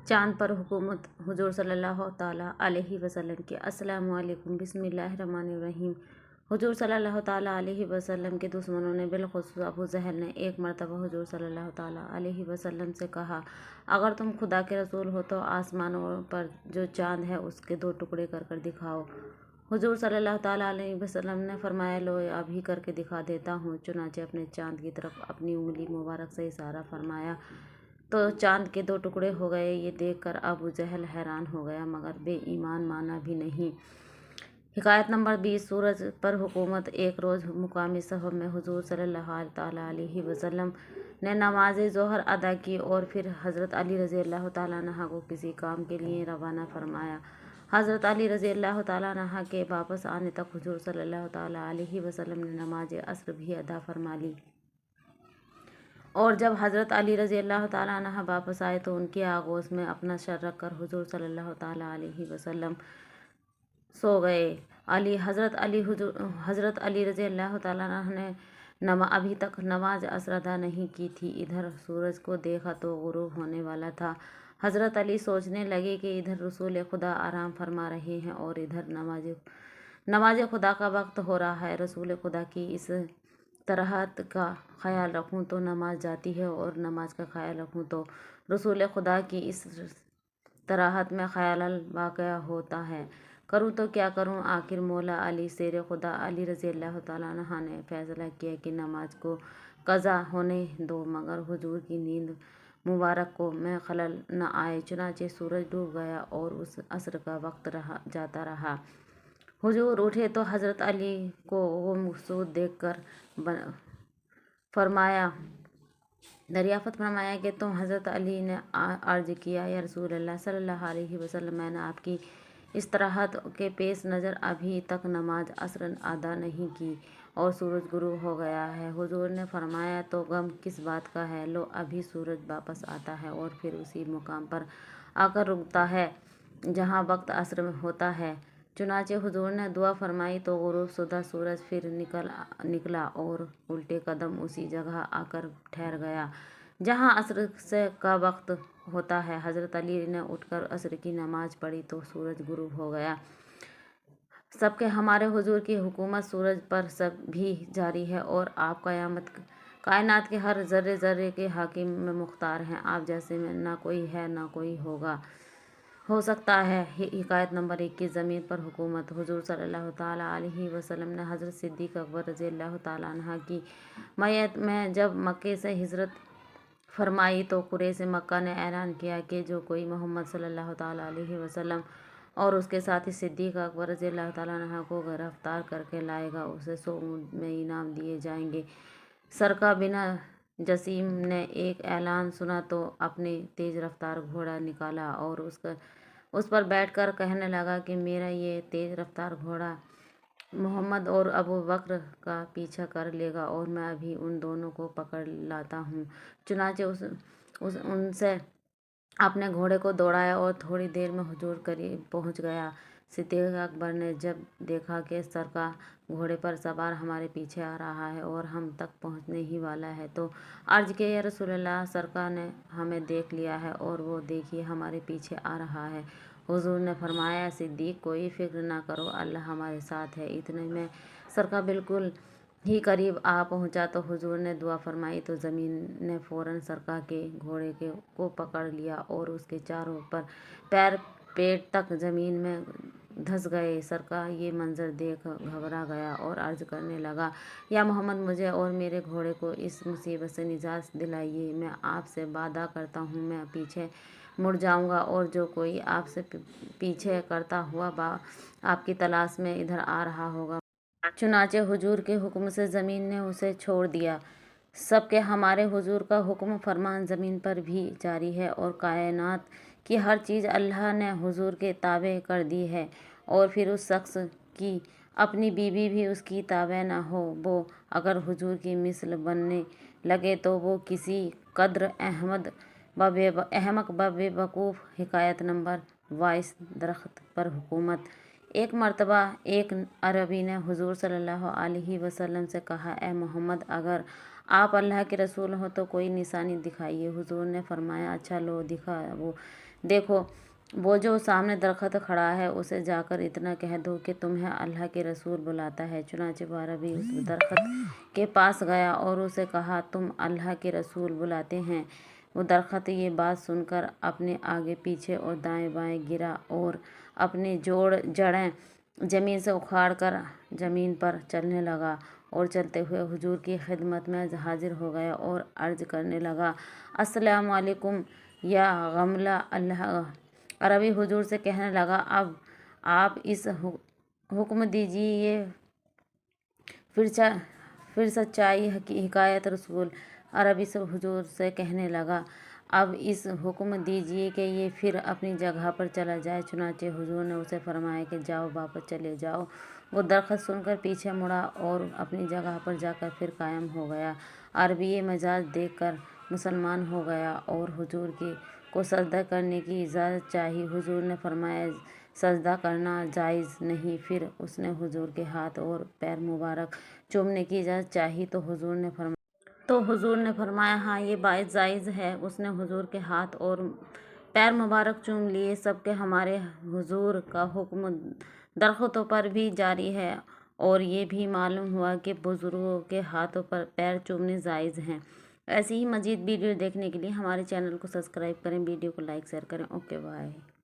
चाँद पर हुकूमत हुजूर सल्लल्लाहु ताला अलैहि वसल्लम की। अस्सलामु अलैकुम, बिस्मिल्लाहिर्रहमानिर्रहीम। हुजूर सल्लल्लाहु ताला अलैहि वसल्लम के दुश्मनों ने, बिलखुसूस अबू जहल ने, एक मरतबा हुजूर सल्लल्लाहु ताला अलैहि वसल्लम से कहा, अगर तुम खुदा के रसूल हो तो आसमानों पर जो चाँद है उसके 2 टुकड़े कर कर दिखाओ। हुजूर सल्लल्लाहु ताला अलैहि वसल्लम ने फरमाया, लो अभी करके दिखा देता हूँ। चुनाचे अपने चाँद की तरफ अपनी उंगली मुबारक से इशारा फरमाया तो चाँद के 2 टुकड़े हो गए। ये देखकर अबू जहल हैरान हो गया मगर बेईमान माना भी नहीं। हिकायत नंबर 20। सूरज पर हुकूमत। एक रोज़ मुकामी सहब में हुजूर सल्लल्लाहु ताला अलैहि वसल्लम ने नमाज ज़ोहर अदा की और फिर हज़रत अली रज़ी अल्लाह ताला अन्हु को किसी काम के लिए रवाना फरमाया। हज़रत अली रज़ी अल्लाह ताला अन्हु के वापस आने तक हुजूर सल्लल्लाहु ताला अलैहि वसल्लम ने नमाज असर भी अदा फरमा ली। और जब हज़रत अली रज़ी अल्लाह ताला अन्हु वापस आए तो उनकी आगोश में अपना सर रख कर हुजूर सल्लल्लाहु ताला अलैहि वसल्लम सो गए। हज़रत अली रज़ी अल्लाह ताला अन्हु ने अभी तक नमाज असर अदा नहीं की थी। इधर सूरज को देखा तो गुरूब होने वाला था। हज़रत अली सोचने लगे कि इधर रसूल खुदा आराम फरमा रहे हैं और इधर नमाज खुदा का वक्त हो रहा है। रसूल खुदा की इस तराहत का ख्याल रखूं तो नमाज जाती है और नमाज का ख्याल रखूं तो रसूल खुदा की इस तराहत में ख्याल वाक़या होता है। करूं तो क्या करूं, आखिर मौला अली शेर खुदा अली रज़ी अल्लाह ताला अन्हु ने फैसला किया कि नमाज को कज़ा होने दो मगर हुजूर की नींद मुबारक को में खलल न आए। चुनाचे सूरज डूब गया और उस असर का वक्त जाता रहा। हुजूर उठे तो हज़रत अली को वो मकसूद देखकर दरियाफ़त फरमाया कि तुम। हज़रत अली ने अर्ज़ किया, या रसूल अल्लाह सल्लल्लाहु अलैहि वसल्लम, मैंने आपकी इस तराहत के पेश नज़र अभी तक नमाज असर अदा नहीं की और सूरज गुरूब हो गया है। हुजूर ने फरमाया, तो गम किस बात का है, लो अभी सूरज वापस आता है और फिर उसी मुकाम पर आकर रुकता है जहाँ वक्त असर में होता है। चुनाचे हुजूर ने दुआ फरमाई तो गुरूब शुदा सूरज फिर निकला और उल्टे कदम उसी जगह आकर ठहर गया जहाँ असर से का वक्त होता है। हज़रत अली ने उठकर असर की नमाज पढ़ी तो सूरज गुरूब हो गया। सबके हमारे हुजूर की हुकूमत सूरज पर सब भी जारी है और आप कायनात के हर ज़र्रे ज़र्रे के हाकिम में मुख्तार हैं। आप जैसे में ना कोई है ना कोई हो सकता है। हिकायत नंबर 21। ज़मीन पर हुकूमत। हुजूर सल्लल्लाहु ताला अलैहि वसल्लम ने हज़रत सिद्दीक़ अकबर रज़ी अल्लाह ताला अन्हु की मैयत में जब मक्के से हिजरत फरमाई तो कुरैश मक्का ने ऐलान किया कि जो कोई मोहम्मद सल्लल्लाहु ताला अलैहि वसल्लम और उसके साथी सिद्दीक़ अकबर रज़ी अल्लाह ताला अन्हु को गिरफ्तार करके लाएगा उसे 100 ऊँट में इनाम दिए जाएंगे। सरका बिना जसीम ने एक ऐलान सुना तो अपने तेज रफ्तार घोड़ा निकाला और उस पर बैठकर कहने लगा कि मेरा ये तेज रफ्तार घोड़ा मोहम्मद और अबू बकर का पीछा कर लेगा और मैं अभी उन दोनों को पकड़ लाता हूँ। चुनाचे उनसे अपने घोड़े को दौड़ाया और थोड़ी देर में हुजूर करीब पहुँच गया। सिद्दीक़ अकबर ने जब देखा कि सरका घोड़े पर सवार हमारे पीछे आ रहा है और हम तक पहुँचने ही वाला है तो अर्ज़ किया, या रसूलल्लाह, सरका ने हमें देख लिया है और वो देखिए हमारे पीछे आ रहा है। हुजूर ने फरमाया, सिद्दीक़, कोई फ़िक्र ना करो, अल्लाह हमारे साथ है। इतने में सरका बिल्कुल ही करीब आ पहुँचा तो हुजूर ने दुआ फरमाई तो ज़मीन ने फ़ौरन सरका के घोड़े को पकड़ लिया और उसके चारों पर पैर पेट तक ज़मीन में धंस गए। सरका ये मंजर देख घबरा गया और अर्ज़ करने लगा, या मोहम्मद, मुझे और मेरे घोड़े को इस मुसीबत से निजात दिलाइए। मैं आपसे वादा करता हूँ मैं पीछे मुड़ जाऊँगा और जो कोई आपसे पीछे करता हुआ आपकी तलाश में इधर आ रहा होगा। चुनाचे हुजूर के हुक्म से ज़मीन ने उसे छोड़ दिया। सबके हमारे हुजूर का हुक्म फरमान ज़मीन पर भी जारी है और कायनात की हर चीज़ अल्लाह ने हुजूर के ताबे कर दी है। और फिर उस शख्स की अपनी बीवी भी उसकी ताबे न हो, वो अगर हुजूर की मिसल बनने लगे तो वो किसी कद्र अहमक व बेवकूफ़। हिकायत नंबर 22। दरख्त पर हुकूमत। ایک مرتبہ ایک عربی نے حضور صلی اللہ علیہ وسلم سے کہا، اے محمد، اگر آپ اللہ کے رسول ہو تو کوئی نشانی دکھائیے۔ حضور نے فرمایا، اچھا لو دیکھو، وہ جو سامنے درخت کھڑا ہے اسے جا کر اتنا کہہ دو کہ تمہیں اللہ کے رسول بلاتا ہے۔ چنانچہ وہ عربی اس درخت کے پاس گیا اور اسے کہا، تم اللہ کے رسول بلاتے ہیں؟ وہ درخت یہ بات سن کر اپنے آگے پیچھے اور دائیں بائیں گرا اور اپنی جڑیں زمین سے اکھاڑ کر زمین پر چلنے لگا اور چلتے ہوئے حضور کی خدمت میں حاضر ہو گیا اور عرض کرنے لگا، السلام علیکم یا غملہ اللہ۔ عربی حضور سے کہنے لگا، اب آپ اس حکم دیجیے پھر سچائی حکایت رسول۔ عربی سے حضور سے کہنے لگا، اب اس حکم دیجیے کہ یہ پھر اپنی جگہ پر چلا جائے۔ چنانچہ حضور نے اسے فرمایا کہ جاؤ، واپس چلے جاؤ۔ وہ درخت سن کر پیچھے مڑا اور اپنی جگہ پر جا کر پھر قائم ہو گیا۔ عربی یہ مجاز دیکھ کر مسلمان ہو گیا اور حضور کو سجدہ کرنے کی اجازت چاہی۔ حضور نے فرمایا، سجدہ کرنا جائز نہیں۔ پھر اس نے حضور کے ہاتھ اور پیر مبارک چومنے کی اجازت چاہی تو حضور نے فرمایا، ہاں، یہ باعث جائز ہے۔ اس نے حضور کے ہاتھ اور پیر مبارک چوم لیے۔ سب کے ہمارے حضور کا حکم درختوں پر بھی جاری ہے اور یہ بھی معلوم ہوا کہ بزرگوں کے ہاتھوں پر پیر چومنے جائز ہیں۔ ایسی ہی مزید ویڈیو دیکھنے کے لیے ہمارے چینل کو سبسکرائب کریں، ویڈیو کو لائک شیئر کریں۔ Okay, bye.